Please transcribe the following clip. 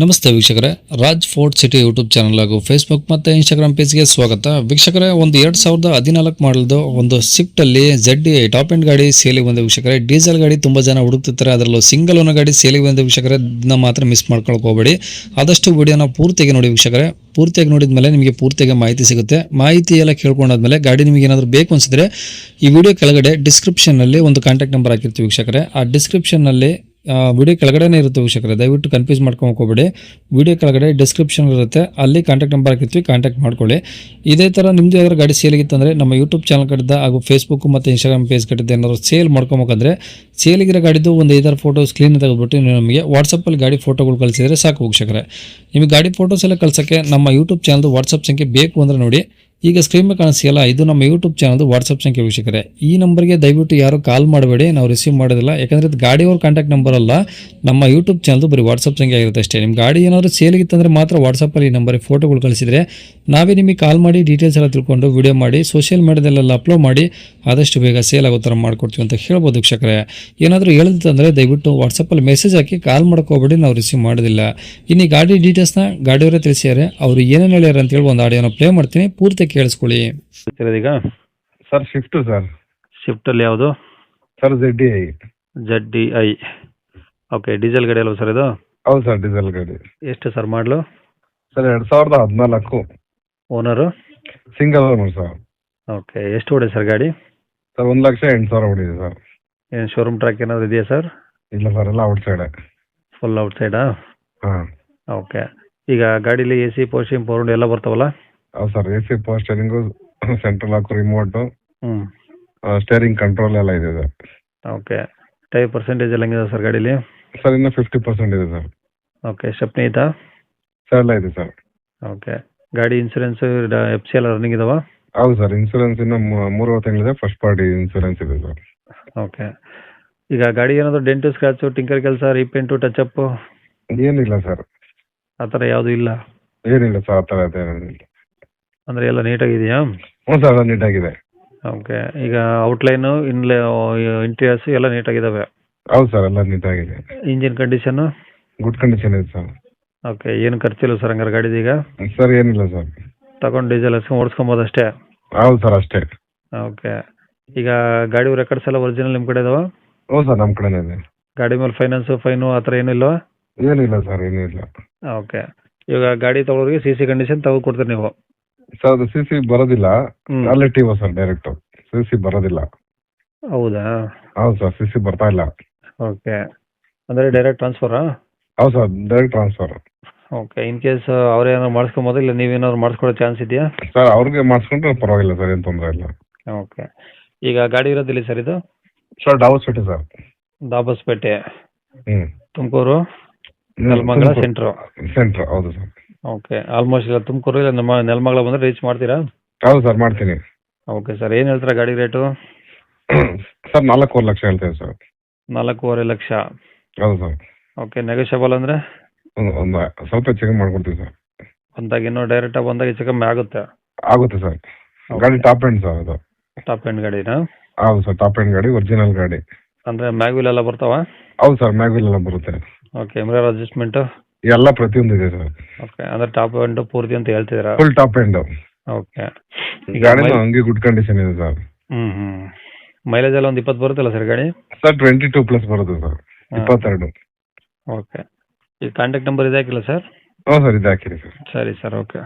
ನಮಸ್ತೆ ವೀಕ್ಷಕರೇ, Raj fort city YouTube channel ಹಾಗೂ ಫೇಸ್ಬುಕ್ ಮತ್ತು ಇನ್ಸ್ಟಾಗ್ರಾಮ್ ಪೇಜ್ಗೆ ಸ್ವಾಗತ. ವೀಕ್ಷಕರೇ, ಒಂದು 2014 ಮಾಡಲ್ದು ಒಂದು ಸ್ವಿಫ್ಟಲ್ಲಿ ZDI ಟಾಪ್ ಎಂಡ್ ಗಾಡಿ ಸೇಲಿಗೆ ಬಂದ ವೀಕ್ಷಕರೇ. ಡೀಸೆಲ್ ಗಾಡಿ ತುಂಬ ಜನ ಹುಡುಕ್ತಿರ್ತಾರೆ, ಅದರಲ್ಲೂ ಸಿಂಗಲ್ ಓನರ್ ಗಾಡಿ ಸೇಲಿಗೆ ಬಂದ ವೀಕ್ಷಕರೇ. ಇದನ್ನ ಮಾತ್ರ ಮಿಸ್ ಮಾಡ್ಕೊಳಕ್ಕೆ ಹೋಗಬೇಡಿ. ಆದಷ್ಟು ವಿಡಿಯೋನ ಪೂರ್ತಿಯಾಗಿ ನೋಡಿ ವೀಕ್ಷಕರೇ. ಪೂರ್ತಿಯಾಗಿ ನೋಡಿದ ಮೇಲೆ ನಿಮಗೆ ಪೂರ್ತಿಯಾಗಿ ಮಾಹಿತಿ ಸಿಗುತ್ತೆ. ಮಾಹಿತಿ ಎಲ್ಲ ಕೇಳ್ಕೊಂಡಾದ್ಮೇಲೆ ಗಾಡಿ ನಿಮಗೆ ಏನಾದರೂ ಬೇಕು ಅನಿಸಿದ್ರೆ ಈ ವಿಡಿಯೋ ಕೆಳಗಡೆ ಡಿಸ್ಕ್ರಿಪ್ಷನ್ನಲ್ಲಿ ಒಂದು ಕಾಂಟ್ಯಾಕ್ಟ್ ನಂಬರ್ ಹಾಕಿರ್ತೀವಿ ವೀಕ್ಷಕರೇ. ಆ ಡಿಸ್ಕ್ರಿಪ್ಷನ್ನಲ್ಲಿ ವಿಡಿಯೋ ಕೆಳಗಡೆನೇ ಇರುತ್ತೆ ವೀಕ್ಷಕರೇ, ದಯವಿಟ್ಟು ಕನ್ಫ್ಯೂಸ್ ಮಾಡ್ಕೊಳ್ಕೋಬೇಡಿ. ವಿಡಿಯೋ ಕೆಳಗಡೆ ಡಿಸ್ಕ್ರಿಪ್ಷನ್ ಇರುತ್ತೆ, ಅಲ್ಲಿ ಕಾಂಟ್ಯಾಕ್ಟ್ ನಂಬರ್ ಹಾಕಿರ್ತೀವಿ, ಕಾಂಟ್ಯಾಕ್ಟ್ ಮಾಡ್ಕೊಳ್ಳಿ. ಇದೇ ಥರ ನಿಮ್ಮದು ಯಾವ್ದಾರು ಗಾಡಿ ಸೇಲಿಗಿತ್ತಂದರೆ ನಮ್ಮ ಯೂಟ್ಯೂಬ್ ಚಾನಲ್ ಕಡೆದ ಹಾಗೂ ಫೇಸ್ಬುಕ್ ಮತ್ತು ಇನ್ಸ್ಟಾಗ್ರಾಮ್ ಪೇಜ್ ಕಡೆದ ಏನಾದರೂ ಸೇಲ್ ಮಾಡ್ಕೊಬೇಕಂದ್ರೆ ಸೇಲಿಗಿರೋ ಗಾಡಿದು ಒಂದು 5-6 ಫೋಟೋಸ್ ಕ್ಲೀನ್ ತೆಗೆದುಬಿಟ್ಟು ನೀವು ನಮಗೆ ವಾಟ್ಸಪ್ಪಲ್ಲಿ ಗಾಡಿ ಫೋಟೋಗಳು ಕಳಿಸಿದರೆ ಸಾಕು ವೀಕ್ಷಕರೇ. ನಿಮಗೆ ಗಾಡಿ ಫೋಟೋಸ್ ಎಲ್ಲ ಕಳ್ಸೋಕ್ಕೆ ನಮ್ಮ ಯೂಟ್ಯೂಬ್ ಚಾನಲ್ದು ವಾಟ್ಸಪ್ ಸಂಖ್ಯೆ ಬೇಕು ಅಂದರೆ ನೋಡಿ, ಈಗ ಸ್ಕ್ರೀನ್ ಮೇಲೆ ಕಾಣಿಸ್ತಿಲ್ಲ, ಇದು ನಮ್ಮ ಯೂಟ್ಯೂಬ್ ಚಾನಲ್ದು ವಾಟ್ಸಪ್ ಸಂಖ್ಯೆ ವೀಕ್ಷಕರೇ. ಈ ನಂಬರ್ಗೆ ದಯವಿಟ್ಟು ಯಾರು ಕಾಲ್ ಮಾಡಬೇಡಿ, ನಾವು ರಿಸೀವ್ ಮಾಡೋದಿಲ್ಲ. ಯಾಕಂದರೆ ಇದು ಗಾಡಿಯವ್ರ ಕಾಂಟ್ಯಾಕ್ಟ್ ನಂಬರ್ ಅಲ್ಲ, ನಮ್ಮ ಯೂಟ್ಯೂಬ್ ಚಾನಲ್ದು ಬರೀ ವಾಟ್ಸಪ್ ಸಂಖ್ಯೆ ಆಗಿರುತ್ತೆ ಅಷ್ಟೇ. ನಿಮ್ಮ ಗಾಡಿ ಏನಾದರೂ ಸೇಲಿಗಿತ್ತಂದರೆ ಮಾತ್ರ ವಾಟ್ಸಪ್ಪಲ್ಲಿ ಈ ನಂಬರಿಗೆ ಫೋಟೋಗಳು ಕಳಿಸಿದರೆ ನಾವೇ ನಿಮಗೆ ಕಾಲ್ ಮಾಡಿ ಡೀಟೇಲ್ಸ್ ಎಲ್ಲ ತಿಳ್ಕೊಂಡು ವಿಡಿಯೋ ಮಾಡಿ ಸೋಷಿಯಲ್ ಮೀಡಿಯಾದಲ್ಲೆಲ್ಲ ಅಪ್ಲೋಡ್ ಮಾಡಿ ಆದಷ್ಟು ಬೇಗ ಸೇಲ್ ಆಗೋ ಥರ ಮಾಡ್ಕೊಡ್ತೀವಿ ಅಂತ ಹೇಳ್ಬೋದು ವೀಕ್ಷಕರೇ. ಏನಾದರೂ ಹೇಳಿದ್ರೆ ದಯವಿಟ್ಟು ವಾಟ್ಸಪ್ಪಲ್ಲಿ ಮೆಸೇಜ್ ಹಾಕಿ ಕಾಲ್ ಹೋಗಬೇಡಿ, ನಾವು ರಿಸೀವ್ ಮಾಡೋದಿಲ್ಲ. ಇನ್ನು ಈ ಗಾಡಿ ಡೀಟೇಲ್ಸ್ನ ಗಾಡಿಯವರೇ ತಿಳಿಸಿದ್ದಾರೆ, ಅವರು ಏನೇನು ಹೇಳ್ಯಾರ ಅಂತೇಳಿ ಒಂದು ಆಡಿಯೋನ ಪ್ಲೇ ಮಾಡ್ತೀನಿ, ಪೂರ್ತಿ ಕೇಳಿಸ್ಕೊಳ್ಳಿ. ಈಗ ಸರ್ ಶಿಫ್ಟಲ್ಲಿ ಯಾವುದು ಸರ್ ZDI. ಓಕೆ, ಡೀಸೆಲ್ ಗಾಡಿ ಅಲ್ವಾ ಸರ್ ಇದು? ಹೌದು ಸರ್, ಡೀಸೆಲ್ ಗಾಡಿ. ಎಷ್ಟು ಸರ್ ಮಾಡಲು? Sir 2014 owner single owner sir. Okay, ಎಷ್ಟು ಹೊಡೆ ಸರ್ ಗಾಡಿ? ಸರ್ 1,08,000 ಹೊಡಿದೆ ಸರ್. ಏನು ಶೋರೂಮ್ ಟ್ರ್ಯಾಕ್ ಏನಾದರೂ ಇದೆಯಾ ಸರ್? ಇಲ್ಲ ಸರ್, ಎಲ್ಲ ಔಟ್ ಸೈಡ್. ಫುಲ್ ಔಟ್ ಸೈಡಾ? ಹಾಂ. ಓಕೆ, ಈಗ ಗಾಡೀಲಿ AC ಪೋಸ್ಟಿಂಗ್ ಪವರ್ ಎಲ್ಲ ಬರ್ತಾವಲ್ಲ? ಹೌದು sir, AC power steering, central lock, remote, ಹ್ಞೂ, ಸ್ಟೇರಿಂಗ್ ಕಂಟ್ರೋಲ್ ಎಲ್ಲ ಇದೆ ಸರ್. ಓಕೆ, ಟೈರ್ ಪರ್ಸೆಂಟೇಜ್ ಎಲ್ಲ ಹೆಂಗಿದೆ ಸರ್ ಗಾಡೀಲಿ? ಸರ್ ಇನ್ನು 50% ಇದೆ ಸರ್. ಓಕೆ, ಸ್ಟೆಪ್ನಿ ಐತಾ? ಸರ್ ಎಲ್ಲ ಇದೆ ಸರ್. ಓಕೆ, ಗಾಡಿ ಇನ್ಸೂರೆನ್ಸು FC ಎಲ್ಲ ರನ್ನಿಂಗ್ ಇದಾವ? ಹೌದು ಸರ್, ಇನ್ಸೂರೆನ್ಸ್ ಇನ್ನು 3 ತಿಂಗಳಿದೆ, ಫಸ್ಟ್ ಪಾರ್ಟಿ ಇನ್ಸೂರೆನ್ಸ್ ಇದೆ ಸರ್. ಓಕೆ, ಈಗ ಗಾಡಿ ಏನಾದರೂ ಡೆಂಟು, ಸ್ಕ್ರಾಚು, ಟಿಂಕರ್ ಕೆಲಸ, ರೀಪೇಂಟು, ಟಚಪ್ಪು ಏನಿಲ್ಲ ಸರ್. ಆ ಥರ ಯಾವುದೂ ಇಲ್ಲ? ಏನಿಲ್ಲ ಸರ್, ಆ ಥರ ಏನಿಲ್ಲ. ಅಂದರೆ ಎಲ್ಲ ನೀಟಾಗಿದೆಯಾ? ಹ್ಞೂ ಸರ್, ಎಲ್ಲ ನೀಟಾಗಿದೆ. ಓಕೆ, ಈಗ ಔಟ್ಲೈನು, ಇಂಟೀರಿಯರ್ಸು ಎಲ್ಲ ನೀಟಾಗಿದ್ದಾವೆ? ಹೌದು ಸರ್, ಎಲ್ಲ ನೀಟಾಗಿದೆ. ಇಂಜಿನ್ ಕಂಡೀಷನ್ನು ಗುಡ್ ಕಂಡೀಷನ್ ಇದೆ ಸರ್. ಓಕೆ, ಏನು ಖರ್ಚಿಲ್ಲ ಸರ್ ಹಂಗಾರೆ ಗಾಡಿದೀಗ? ಸರ್ ಏನಿಲ್ಲ ಸರ್, ತಗೊಂಡು ಡೀಸೆಲ್ ಹಸ್ಕೊಂಡು ಓಡಿಸ್ಕೊಬೋದು ಅಷ್ಟೇ? ಹೌದು ಸರ್, ಅಷ್ಟೇ. ಓಕೆ, ಈಗ ಗಾಡಿ ರೆಕಾರ್ಡ್ಸ್ ಎಲ್ಲ ಒರಿಜಿನಲ್ ನಿಮ್ಮ ಕಡೆ ಇದಾವ? ಹ್ಞೂ ಸರ್, ನಮ್ಮ ಕಡೆನೇ ಇದೆ. ಗಾಡಿ ಮೇಲೆ ಫೈನಾನ್ಸು, ಫೈನು ಆ ಥರ ಏನೂ ಇಲ್ವಾ? ಏನಿಲ್ಲ ಸರ್, ಏನಿಲ್ಲ. ಓಕೆ, ಇವಾಗ ಗಾಡಿ ತೊಗೊಳೋರಿಗೆ CC ಕಂಡೀಷನ್ ತೆಗೆದು ಕೊಡ್ತೀರಿ ನೀವು? ಸರ್ ಅದು CC ಬರೋದಿಲ್ಲ, ಅಲ್ಲೇ ಟಿಒ ಸರ್, ಡೈರೆಕ್ಟು. CC ಬರೋದಿಲ್ಲ. ಹೌದಾ? ಹೌದು ಸರ್, CC ಬರ್ತಾ ಇಲ್ಲ. ಓಕೆ, ಅಂದರೆ ಡೈರೆಕ್ಟ್ ಟ್ರಾನ್ಸ್ಫರಾ? ಹೌದು sir, direct transfer. Okay, in case ಅವ್ರೇನಾದ್ರು ಮಾಡಿಸ್ಕೊಬೋದು, ಇಲ್ಲ ನೀವೇನಾದ್ರು ಮಾಡಿಸ್ಕೊಡೋ ಚಾನ್ಸ್ ಇದೆಯಾ? ಸರ್ ಅವ್ರಿಗೆ ಮಾಡಿಸ್ಕೊಂಡ್ರೆ ಪರವಾಗಿಲ್ಲ ಸರ್, ಏನು ತೊಂದರೆ ಇಲ್ಲ. ಓಕೆ, ಈಗ ಗಾಡಿ ಇರೋದಿಲ್ಲ ಸರ್ ಇದು? Sir Dobbaspet sir. ದಾಬಸ್ಪೇಟೆ, ಹ್ಞೂ, ತುಮಕೂರು, ನೆಲಮಂಗಲ ಸೆಂಟ್ರು? ಸೆಂಟ್ರ್, ಹೌದು ಸರ್. ಓಕೆ, ಆಲ್ಮೋಸ್ಟ್ ಇಲ್ಲ ತುಮಕೂರು ಇಲ್ಲ ನಮ್ಮ ನೆಲಮಂಗಲ ಬಂದರೆ ರೀಚ್ ಮಾಡ್ತೀರಾ? ಹೌದು ಸರ್, ಮಾಡ್ತೀನಿ. ಓಕೆ ಸರ್, ಏನು ಹೇಳ್ತೀರಾ ಗಾಡಿ ರೇಟು? ಸರ್ 4.5 ಲಕ್ಷ ಹೇಳ್ತೇವೆ ಸರ್. 4.5 ಲಕ್ಷ? ಹೌದು ಸರ್. ಓಕೆ, ನೆಗೋಷಿಯಬಲ್ ಅಂದರೆ? ಒಂದು ಸ್ವಲ್ಪ ಚೆಕ್ ಮಾಡ್ಕೊಡ್ತೀವಿ ಸರ್. ಬಂದಾಗ ಇನ್ನೂ ಡೈರೆಕ್ಟಾಗಿ ಬಂದಾಗ ಹೆಚ್ಚು ಕಮ್ಮಿ ಆಗುತ್ತೆ? ಆಗುತ್ತೆ ಸರ್. ಗಾಡಿ ಟಾಪ್ ಎಂಡ್ ಸರ್ ಅದು. ಟಾಪ್ ಎಂಡ್ ಗಾಡಿನಾ? ಹೌದು ಸರ್, ಟಾಪ್ ಎಂಡ್ ಗಾಡಿ, ಒರಿಜಿನಲ್ ಗಾಡಿ. ಅಂದರೆ ಮ್ಯಾಗ್ವಿಲ್ ಎಲ್ಲ ಬರ್ತಾವ? ಹೌದು ಸರ್, ಮ್ಯಾಗ್ವಿಲ್ ಎಲ್ಲ ಬರುತ್ತೆ. ಓಕೆ, ಮಿರರ್ ಅಡ್ಜಸ್ಟ್ಮೆಂಟು ಎಲ್ಲ ಪ್ರತಿಯೊಂದು ಇದೆ ಸರ್. ಓಕೆ, ಅಂದರೆ ಟಾಪ್ ಎಂಡು ಪೂರ್ತಿ ಅಂತ ಹೇಳ್ತಿದ್ದೀರಾ? Full top end. ಓಕೆ, ಗಾಡಿನೂ ಹಂಗೆ ಗುಡ್ ಕಂಡೀಷನ್ ಇದೆ ಸರ್. ಮೈಲೇಜ್ ಎಲ್ಲ ಒಂದು 20 ಬರುತ್ತಲ್ಲ ಸರ್ ಗಾಡಿ? ಸರ್ 22+ ಬರುತ್ತೆ ಸರ್, 22. ಓಕೆ, ಈ ಕಾಂಟ್ಯಾಕ್ಟ್ ನಂಬರ್ ಇದೆ ಹಾಕಿಲ್ಲ ಸರ್? ಹ್ಞೂ ಸರ್, ಇದು ಹಾಕಿರಿ ಸರ್. ಸರಿ ಸರ್, ಓಕೆ.